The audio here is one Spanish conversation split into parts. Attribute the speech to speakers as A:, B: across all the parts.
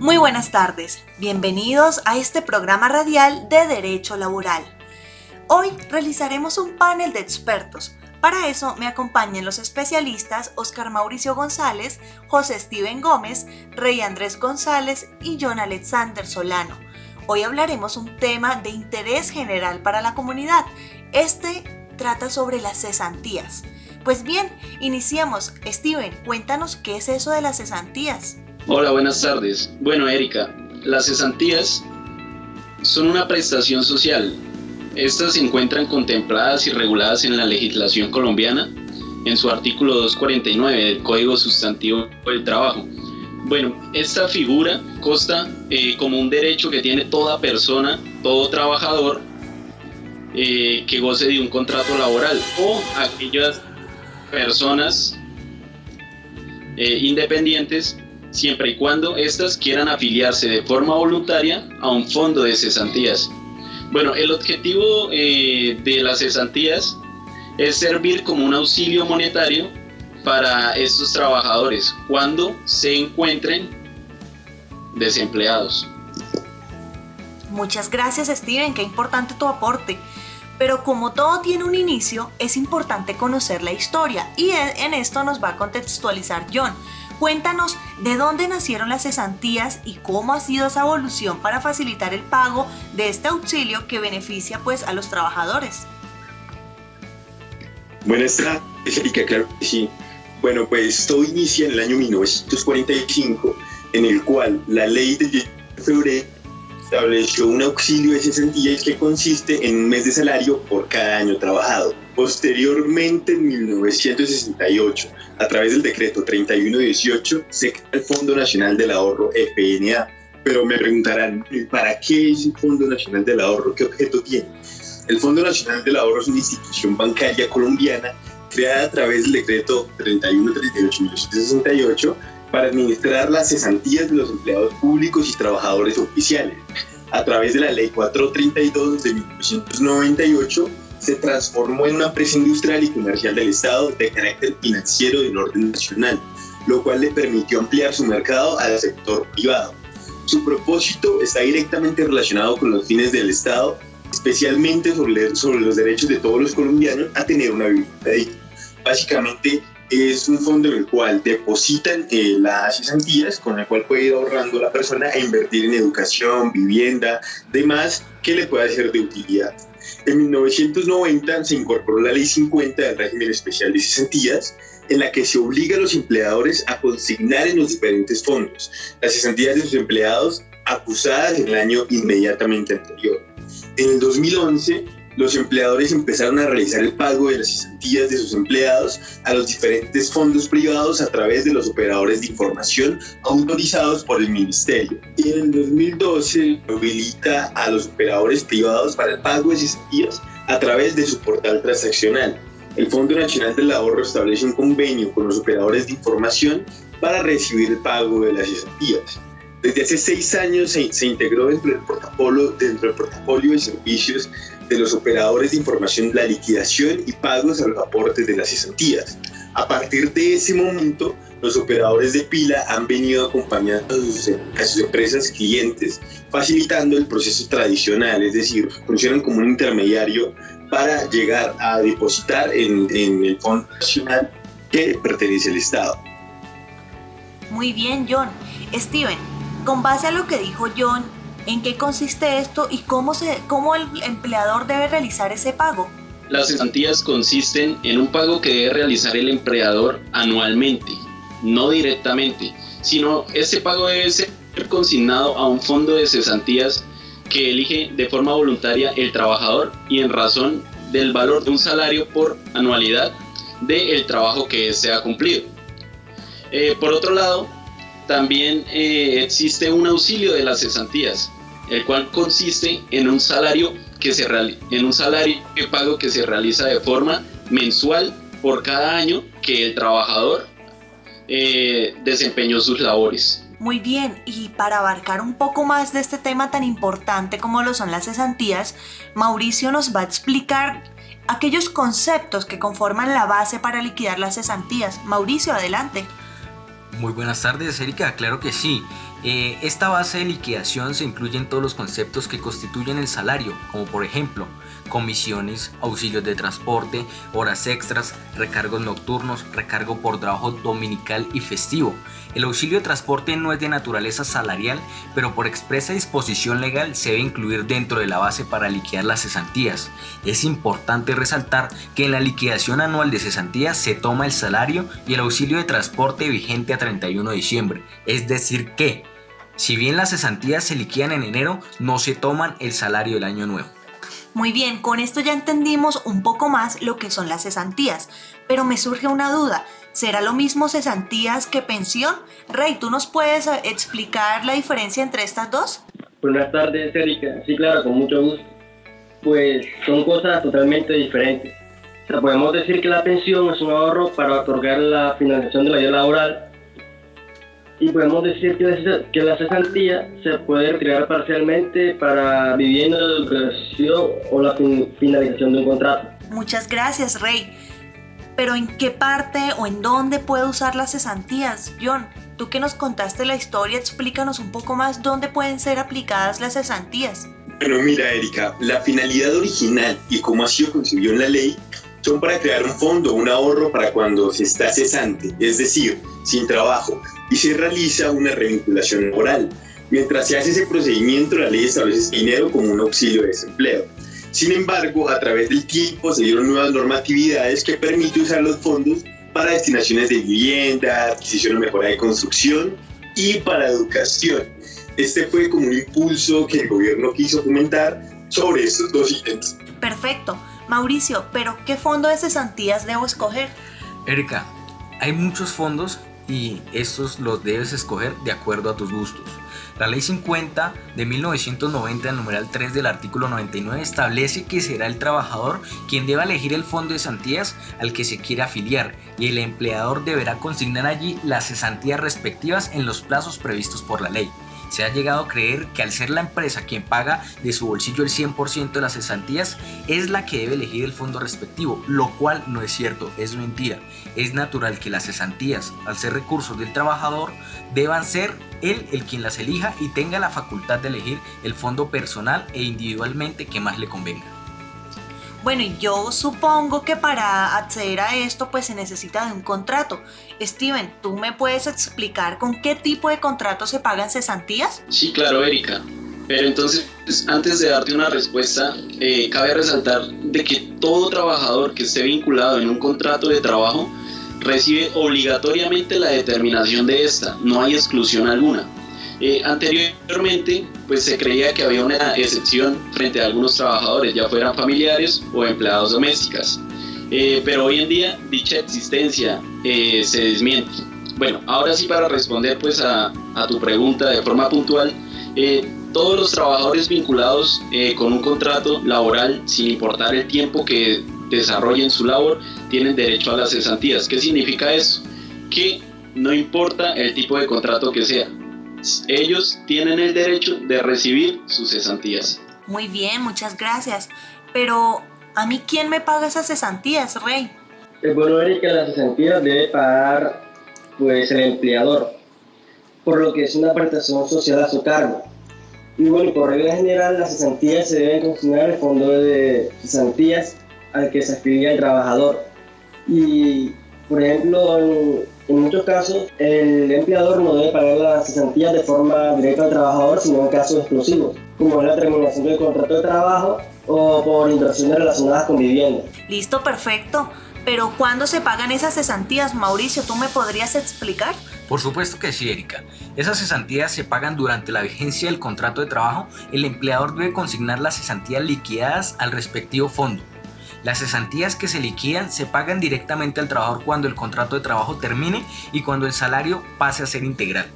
A: Muy buenas tardes, bienvenidos a este programa radial de Derecho Laboral. Hoy realizaremos un panel de expertos. Para eso me acompañan los especialistas Oscar Mauricio González, José Steven Gómez, Rey Andrés González y John Alexander Solano. Hoy hablaremos un tema de interés general para la comunidad. Este trata sobre las cesantías. Pues bien, iniciamos. Steven, cuéntanos qué es eso de las cesantías.
B: Hola, buenas tardes. Bueno, Erika, las cesantías son una prestación social. Estas se encuentran contempladas y reguladas en la legislación colombiana en su artículo 249 del Código Sustantivo del Trabajo. Bueno, esta figura consta como un derecho que tiene toda persona, todo trabajador que goce de un contrato laboral o aquellas personas independientes, siempre y cuando éstas quieran afiliarse de forma voluntaria a un fondo de cesantías. Bueno, el objetivo de las cesantías es servir como un auxilio monetario para estos trabajadores cuando se encuentren desempleados.
A: Muchas gracias, Steven, qué importante tu aporte. Pero como todo tiene un inicio, es importante conocer la historia y en esto nos va a contextualizar John. Cuéntanos de dónde nacieron las cesantías y cómo ha sido esa evolución para facilitar el pago de este auxilio que beneficia pues a los trabajadores.
C: Buenas tardes, Erika, claro que sí. Bueno, pues todo inicia en el año 1945, en el cual la ley de 10 de febrero estableció un auxilio de cesantías que consiste en un mes de salario por cada año trabajado. Posteriormente, en 1968, a través del decreto 3118, se crea el Fondo Nacional del Ahorro, FNA. Pero me preguntarán, ¿para qué es el Fondo Nacional del Ahorro? ¿Qué objeto tiene? El Fondo Nacional del Ahorro es una institución bancaria colombiana creada a través del decreto 3138-1968 para administrar las cesantías de los empleados públicos y trabajadores oficiales. A través de la Ley 432 de 1998, se transformó en una empresa industrial y comercial del Estado de carácter financiero del orden nacional, lo cual le permitió ampliar su mercado al sector privado. Su propósito está directamente relacionado con los fines del Estado, especialmente sobre los derechos de todos los colombianos a tener una vivienda digna. Básicamente, es un fondo en el cual depositan las cesantías, con el cual puede ir ahorrando la persona e invertir en educación, vivienda, demás que le pueda ser de utilidad. En 1990 se incorporó la Ley 50 del régimen especial de cesantías, en la que se obliga a los empleadores a consignar en los diferentes fondos las cesantías de sus empleados acusadas en el año inmediatamente anterior. En el 2011, los empleadores empezaron a realizar el pago de las cesantías de sus empleados a los diferentes fondos privados a través de los operadores de información autorizados por el Ministerio. Y en el 2012 habilita a los operadores privados para el pago de cesantías a través de su portal transaccional. El Fondo Nacional del Ahorro establece un convenio con los operadores de información para recibir el pago de las cesantías. Desde hace 6 años se integró dentro del portafolio de servicios de los operadores de información la liquidación y pagos a los aportes de las cesantías. A partir de ese momento, los operadores de pila han venido acompañando a sus empresas clientes, facilitando el proceso tradicional, es decir, funcionan como un intermediario para llegar a depositar en el Fondo Nacional que pertenece al Estado.
A: Muy bien, John. Steven, con base a lo que dijo John, ¿en qué consiste esto y cómo el empleador debe realizar ese pago?
B: Las cesantías consisten en un pago que debe realizar el empleador anualmente, no directamente, sino este pago debe ser consignado a un fondo de cesantías que elige de forma voluntaria el trabajador y en razón del valor de un salario por anualidad del trabajo que se ha cumplido. Por otro lado, también existe un auxilio de las cesantías, el cual consiste en un salario de pago que se realiza de forma mensual por cada año que el trabajador desempeñó sus labores.
A: Muy bien, y para abarcar un poco más de este tema tan importante como lo son las cesantías, Mauricio nos va a explicar aquellos conceptos que conforman la base para liquidar las cesantías. Mauricio, adelante.
D: Muy buenas tardes, Erika, claro que sí. Esta base de liquidación se incluye en todos los conceptos que constituyen el salario, como por ejemplo comisiones, auxilios de transporte, horas extras, recargos nocturnos, recargo por trabajo dominical y festivo. El auxilio de transporte no es de naturaleza salarial, pero por expresa disposición legal se debe incluir dentro de la base para liquidar las cesantías. Es importante resaltar que en la liquidación anual de cesantías se toma el salario y el auxilio de transporte vigente a 31 de diciembre, es decir que, si bien las cesantías se liquidan en enero, no se toman el salario del año nuevo.
A: Muy bien, con esto ya entendimos un poco más lo que son las cesantías, pero me surge una duda. ¿Será lo mismo cesantías que pensión? Rey, ¿tú nos puedes explicar la diferencia entre estas dos?
E: Buenas tardes, Erika. Sí, claro, con mucho gusto. Pues son cosas totalmente diferentes. O sea, podemos decir que la pensión es un ahorro para otorgar la finalización de la vida laboral. Y podemos decir que la cesantía se puede retirar parcialmente para vivienda, educación o la finalización de un contrato.
A: Muchas gracias, Rey. Pero ¿en qué parte o en dónde puedo usar las cesantías? John, tú que nos contaste la historia, explícanos un poco más dónde pueden ser aplicadas las cesantías.
C: Bueno, mira, Erika, la finalidad original y cómo ha sido concebido en la ley son para crear un fondo, un ahorro para cuando se está cesante, es decir, sin trabajo, y se realiza una revinculación laboral. Mientras se hace ese procedimiento, la ley establece ese dinero como un auxilio de desempleo. Sin embargo, a través del tiempo se dieron nuevas normatividades que permiten usar los fondos para destinaciones de vivienda, adquisición o mejora de construcción y para educación. Este fue como un impulso que el gobierno quiso fomentar sobre estos dos ítems.
A: Perfecto. Mauricio, ¿pero qué fondo de cesantías debo escoger?
D: Erika, hay muchos fondos y estos los debes escoger de acuerdo a tus gustos. La Ley 50 de 1990, el numeral 3 del artículo 99, establece que será el trabajador quien deba elegir el fondo de cesantías al que se quiera afiliar y el empleador deberá consignar allí las cesantías respectivas en los plazos previstos por la ley. Se ha llegado a creer que al ser la empresa quien paga de su bolsillo el 100% de las cesantías, es la que debe elegir el fondo respectivo, lo cual no es cierto, es mentira. Es natural que las cesantías, al ser recursos del trabajador, deban ser él el quien las elija y tenga la facultad de elegir el fondo personal e individualmente que más le convenga.
A: Bueno, y yo supongo que para acceder a esto pues se necesita de un contrato. Steven, ¿tú me puedes explicar con qué tipo de contrato se pagan cesantías?
B: Sí, claro, Erika. Pero entonces, antes de darte una respuesta, cabe resaltar de que todo trabajador que esté vinculado en un contrato de trabajo recibe obligatoriamente la determinación de esta, no hay exclusión alguna. Anteriormente, pues se creía que había una excepción frente a algunos trabajadores, ya fueran familiares o empleados domésticas. Pero hoy en día dicha existencia se desmiente. Bueno, ahora sí, para responder pues a tu pregunta de forma puntual, todos los trabajadores vinculados con un contrato laboral, sin importar el tiempo que desarrollen su labor, tienen derecho a las cesantías. ¿Qué significa eso? Que no importa el tipo de contrato que sea, ellos tienen el derecho de recibir sus cesantías.
A: Muy bien, muchas gracias. Pero, ¿a mí quién me paga esas cesantías, Rey?
E: Es bueno, Erika, las cesantías debe pagar pues el empleador, por lo que es una prestación social a su cargo. Y bueno, por regla general, las cesantías se deben consignar en el fondo de cesantías al que se afilia el trabajador. Y, por ejemplo, en muchos casos, el empleador no debe pagar las cesantías de forma directa al trabajador, sino en casos exclusivos, como es la terminación del contrato de trabajo o por interacciones relacionadas con vivienda.
A: Listo, perfecto. Pero ¿cuándo se pagan esas cesantías, Mauricio? ¿Tú me podrías explicar?
D: Por supuesto que sí, Erika. Esas cesantías se pagan durante la vigencia del contrato de trabajo. El empleador debe consignar las cesantías liquidadas al respectivo fondo. Las cesantías que se liquidan se pagan directamente al trabajador cuando el contrato de trabajo termine y cuando el salario pase a ser integral.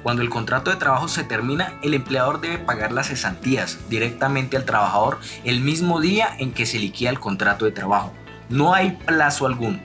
D: Cuando el contrato de trabajo se termina, el empleador debe pagar las cesantías directamente al trabajador el mismo día en que se liquida el contrato de trabajo. No hay plazo alguno.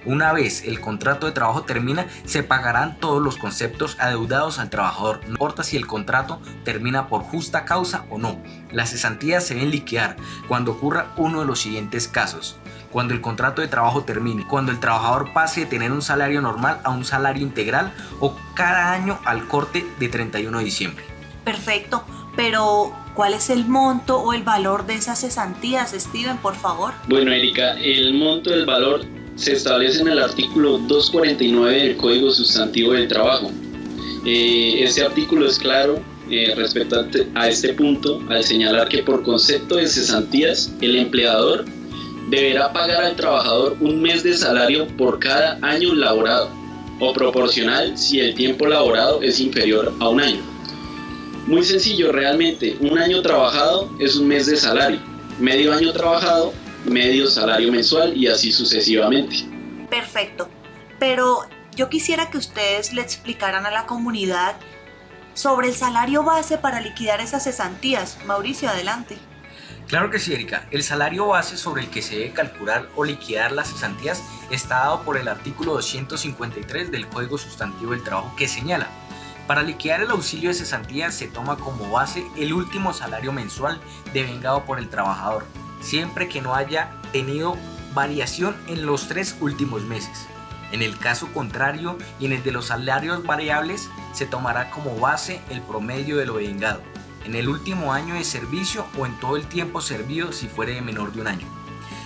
D: Una vez el contrato de trabajo termina, se pagarán todos los conceptos adeudados al trabajador, no importa si el contrato termina por justa causa o no. Las cesantías se deben liquidar cuando ocurra uno de los siguientes casos: cuando el contrato de trabajo termine, cuando el trabajador pase de tener un salario normal a un salario integral o cada año al corte de 31 de diciembre.
A: Perfecto, pero ¿cuál es el monto o el valor de esas cesantías, Steven, por favor?
B: Bueno, Erika, el monto del valor se establece en el artículo 249 del Código Sustantivo del Trabajo. Este artículo es claro respecto a este punto al señalar que por concepto de cesantías el empleador deberá pagar al trabajador un mes de salario por cada año laborado o proporcional si el tiempo laborado es inferior a un año. Muy sencillo realmente, un año trabajado es un mes de salario, medio año trabajado, medio salario mensual y así sucesivamente.
A: Perfecto, pero yo quisiera que ustedes le explicaran a la comunidad sobre el salario base para liquidar esas cesantías. Mauricio, adelante.
D: Claro que sí, Erika. El salario base sobre el que se debe calcular o liquidar las cesantías está dado por el artículo 253 del Código Sustantivo del Trabajo, que señala: para liquidar el auxilio de cesantías se toma como base el último salario mensual devengado por el trabajador, siempre que no haya tenido variación en los 3 últimos meses. En el caso contrario y en el de los salarios variables, se tomará como base el promedio de lo devengado en el último año de servicio o en todo el tiempo servido si fuere de menor de un año.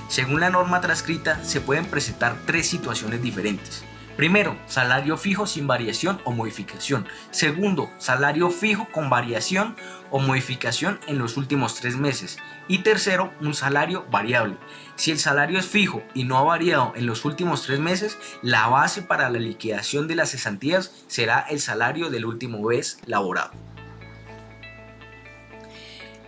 D: Según la norma transcrita, se pueden presentar 3 situaciones diferentes. Primero, salario fijo sin variación o modificación. Segundo, salario fijo con variación o modificación en los últimos 3 meses. Y tercero, un salario variable. Si el salario es fijo y no ha variado en los últimos 3 meses, la base para la liquidación de las cesantías será el salario del último mes laborado.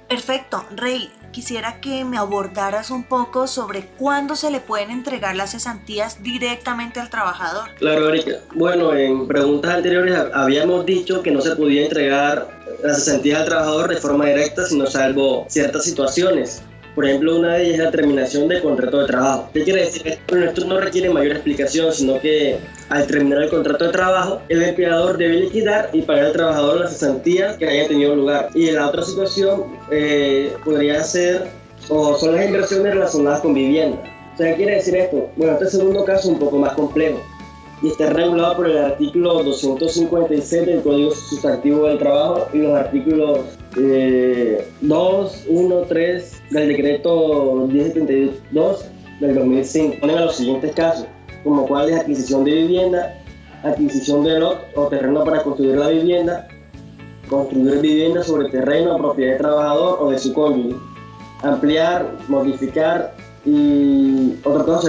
A: Perfecto, Rey, quisiera que me abordaras un poco sobre cuándo se le pueden entregar las cesantías directamente al trabajador.
E: Claro, Erika. Bueno, en preguntas anteriores habíamos dicho que no se podía entregar las cesantías al trabajador de forma directa, sino salvo ciertas situaciones. Por ejemplo, una de ellas es la terminación del contrato de trabajo. ¿Qué quiere decir? Bueno, esto no requiere mayor explicación, sino que al terminar el contrato de trabajo, el empleador debe liquidar y pagar al trabajador las cesantías que hayan tenido lugar. Y en la otra situación podría ser, o son las inversiones relacionadas con vivienda. O sea, ¿qué quiere decir esto? Bueno, este segundo caso es un poco más complejo y está regulado por el artículo 256 del Código Sustantivo del Trabajo y los artículos 2, 1, 3 del decreto 1072 del 2005. Ponen a los siguientes casos, como cuál es adquisición de vivienda, adquisición de lot o terreno para construir la vivienda, construir vivienda sobre terreno o propiedad del trabajador o de su cónyuge, ampliar, modificar y otro caso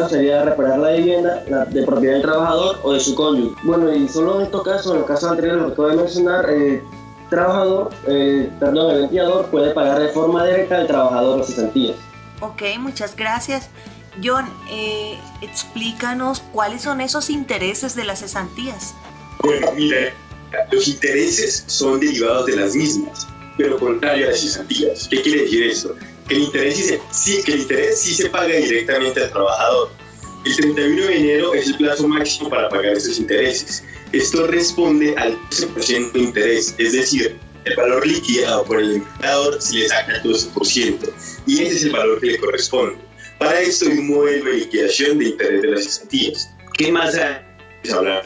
E: sería reparar la vivienda de propiedad del trabajador o de su cónyuge. Bueno, y solo en estos casos, en los casos anteriores los que acabo de mencionar, el empleador puede pagar de forma directa al trabajador las cesantías.
A: Ok, muchas gracias. John, explícanos cuáles son esos intereses de las cesantías.
C: Bueno, mira, los intereses son derivados de las mismas, pero contrario a las cesantías. ¿Qué quiere decir esto? Que el interés sí se paga directamente al trabajador. El 31 de enero es el plazo máximo para pagar esos intereses. Esto responde al 12% de interés, es decir, el valor liquidado por el empleador se le saca el 12%, y ese es el valor que le corresponde. Para esto hay un modelo de liquidación de interés de las cesantías. ¿Qué más hay que hablar?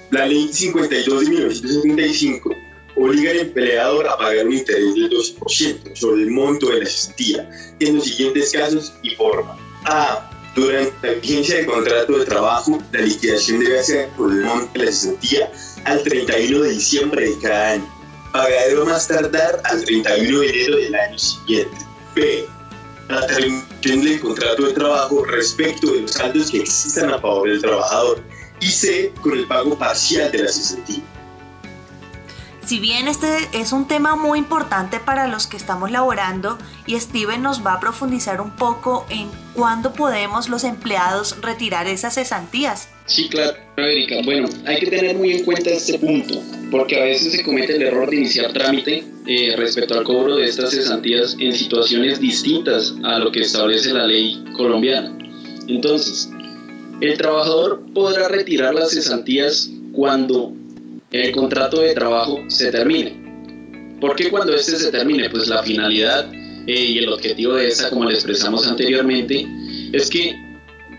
C: La Ley 52 de 1975 obliga al empleador a pagar un interés del 12% sobre el monto de la cesantía en los siguientes casos y forma. A. Durante la vigencia del contrato de trabajo, la liquidación debe hacer por el monto de la cesantía al 31 de diciembre de cada año, pagadero más tardar al 31 de enero del año siguiente. B. La terminación del contrato de trabajo respecto de los saldos que existan a favor del trabajador. Y C. Con el pago parcial de la cesantía.
A: Si bien este es un tema muy importante para los que estamos laborando, y Steven nos va a profundizar un poco en cuándo podemos los empleados retirar esas cesantías.
B: Sí, claro, Erika. Bueno, hay que tener muy en cuenta este punto, porque a veces se comete el error de iniciar trámite respecto al cobro de estas cesantías en situaciones distintas a lo que establece la ley colombiana. Entonces, el trabajador podrá retirar las cesantías cuando el contrato de trabajo se termine. ¿Por qué cuando este se termine? Pues la finalidad y el objetivo de esta, como le expresamos anteriormente, es que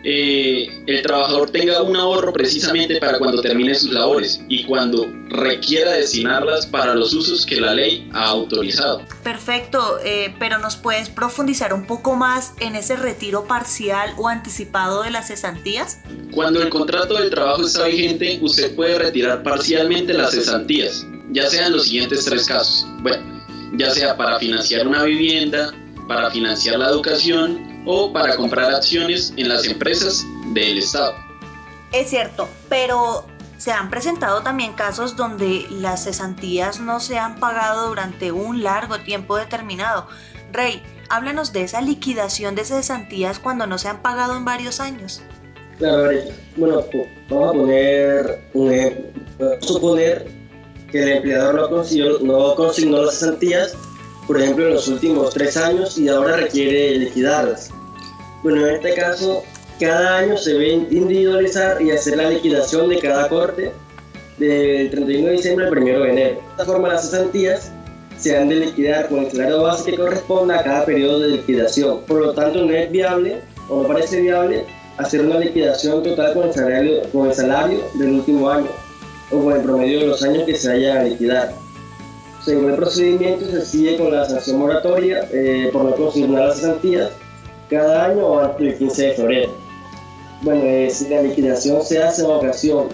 B: el trabajador tenga un ahorro precisamente para cuando termine sus labores y cuando requiera destinarlas para los usos que la ley ha autorizado.
A: Perfecto, pero ¿nos puedes profundizar un poco más en ese retiro parcial o anticipado de las cesantías?
B: Cuando el contrato del trabajo está vigente, usted puede retirar parcialmente las cesantías, ya sean los siguientes 3 casos. Bueno, ya sea para financiar una vivienda, para financiar la educación o para comprar acciones en las empresas del Estado.
A: Es cierto, pero se han presentado también casos donde las cesantías no se han pagado durante un largo tiempo determinado. Rey, háblanos de esa liquidación de cesantías cuando no se han pagado en varios años.
E: Claro, bueno, vamos a poner un ejemplo. Podemos suponer que el empleador no consignó las cesantías, por ejemplo, en los últimos 3 años y ahora requiere liquidarlas. Bueno, en este caso, cada año se debe individualizar y hacer la liquidación de cada corte del 31 de diciembre al 1 de enero. De esta forma, las cesantías se han de liquidar con el salario base que corresponda a cada periodo de liquidación. Por lo tanto, no es viable o no parece viable hacer una liquidación total con el salario del último año o con el promedio de los años que se haya a liquidar. Según el procedimiento, se sigue con la sanción moratoria por no consignar las cesantías cada año o antes del 15 de febrero. Bueno, si la liquidación se hace en ocasión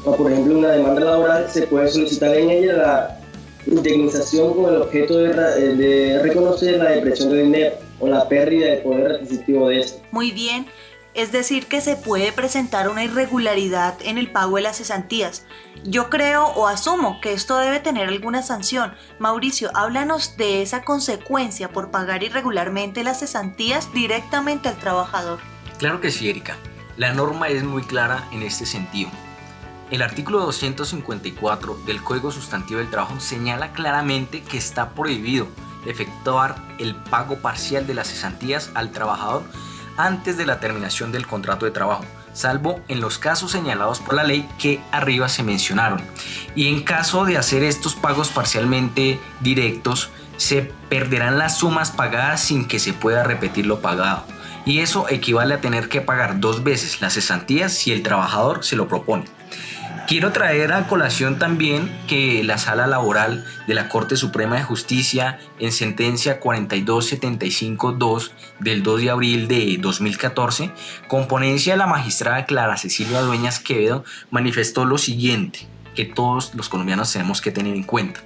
E: o por ejemplo una demanda laboral, se puede solicitar en ella la indemnización con el objeto de reconocer la depreciación del dinero o la pérdida del poder adquisitivo de este.
A: Muy bien, es decir que se puede presentar una irregularidad en el pago de las cesantías. Yo creo o asumo que esto debe tener alguna sanción. Mauricio, háblanos de esa consecuencia por pagar irregularmente las cesantías directamente al trabajador.
D: Claro que sí, Erika. La norma es muy clara en este sentido. El artículo 254 del Código Sustantivo del Trabajo señala claramente que está prohibido efectuar el pago parcial de las cesantías al trabajador antes de la terminación del contrato de trabajo, salvo en los casos señalados por la ley que arriba se mencionaron. Y en caso de hacer estos pagos parcialmente directos, se perderán las sumas pagadas sin que se pueda repetir lo pagado. Y eso equivale a tener que pagar 2 veces las cesantías si el trabajador se lo propone. Quiero traer a colación también que la Sala Laboral de la Corte Suprema de Justicia, en sentencia 4275-2 del 2 de abril de 2014, con ponencia de la magistrada Clara Cecilia Dueñas Quevedo, manifestó lo siguiente, que todos los colombianos tenemos que tener en cuenta.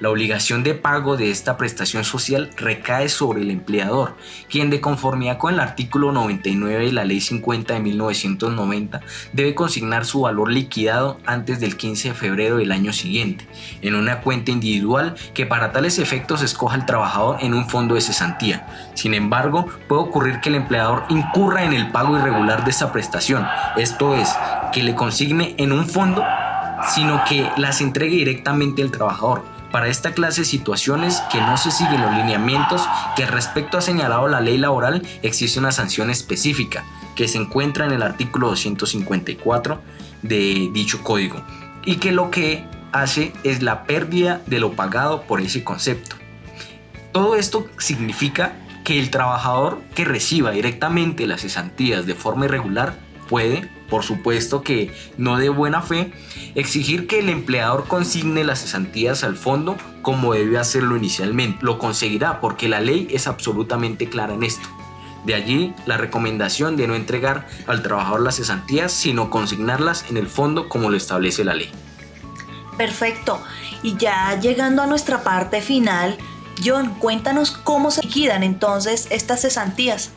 D: La obligación de pago de esta prestación social recae sobre el empleador, quien de conformidad con el artículo 99 de la Ley 50 de 1990 debe consignar su valor liquidado antes del 15 de febrero del año siguiente, en una cuenta individual que para tales efectos escoja el trabajador en un fondo de cesantía. Sin embargo, puede ocurrir que el empleador incurra en el pago irregular de esta prestación, esto es, que le consigne en un fondo, sino que las entregue directamente al trabajador. Para esta clase de situaciones que no se siguen los lineamientos que al respecto ha señalado la ley laboral, existe una sanción específica que se encuentra en el artículo 254 de dicho código y que lo que hace es la pérdida de lo pagado por ese concepto. Todo esto significa que el trabajador que reciba directamente las cesantías de forma irregular puede, por supuesto que no de buena fe, exigir que el empleador consigne las cesantías al fondo como debe hacerlo inicialmente. Lo conseguirá porque la ley es absolutamente clara en esto. De allí la recomendación de no entregar al trabajador las cesantías, sino consignarlas en el fondo como lo establece la ley.
A: Perfecto. Y ya llegando a nuestra parte final, John, cuéntanos cómo se liquidan entonces estas cesantías.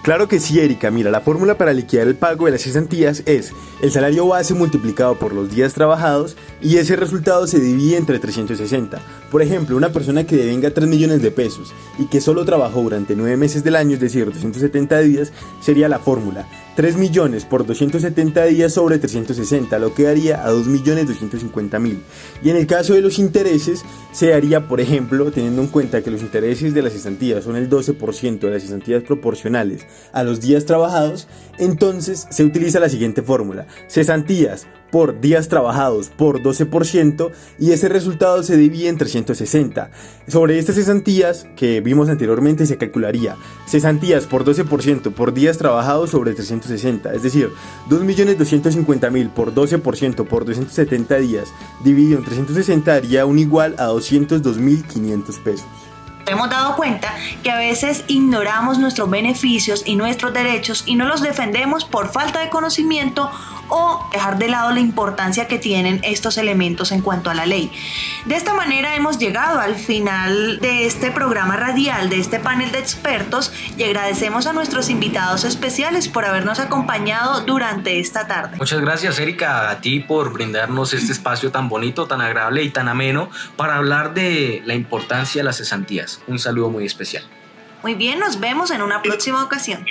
F: Claro que sí, Erika. Mira, la fórmula para liquidar el pago de las cesantías es el salario base multiplicado por los días trabajados y ese resultado se divide entre 360. Por ejemplo, una persona que devenga 3 millones de pesos y que solo trabajó durante 9 meses del año, es decir, 270 días, sería la fórmula 3 millones por 270 días sobre 360, lo que daría a 2.250.000. Y en el caso de los intereses, se haría, por ejemplo, teniendo en cuenta que los intereses de las cesantías son el 12% de las cesantías proporcionales a los días trabajados, entonces se utiliza la siguiente fórmula: cesantías por días trabajados por 12% y ese resultado se divide en 360. Sobre estas cesantías que vimos anteriormente se calcularía cesantías por 12% por días trabajados sobre 360, es decir, 2.250.000 por 12% por 270 días dividido en 360 daría un igual a 202.500 pesos.
A: Hemos dado cuenta que a veces ignoramos nuestros beneficios y nuestros derechos y no los defendemos por falta de conocimiento o dejar de lado la importancia que tienen estos elementos en cuanto a la ley. De esta manera hemos llegado al final de este programa radial, de este panel de expertos, y agradecemos a nuestros invitados especiales por habernos acompañado durante esta tarde.
D: Muchas gracias, Erika, a ti por brindarnos este espacio tan bonito, tan agradable y tan ameno para hablar de la importancia de las cesantías. Un saludo muy especial.
A: Muy bien, nos vemos en una próxima ocasión.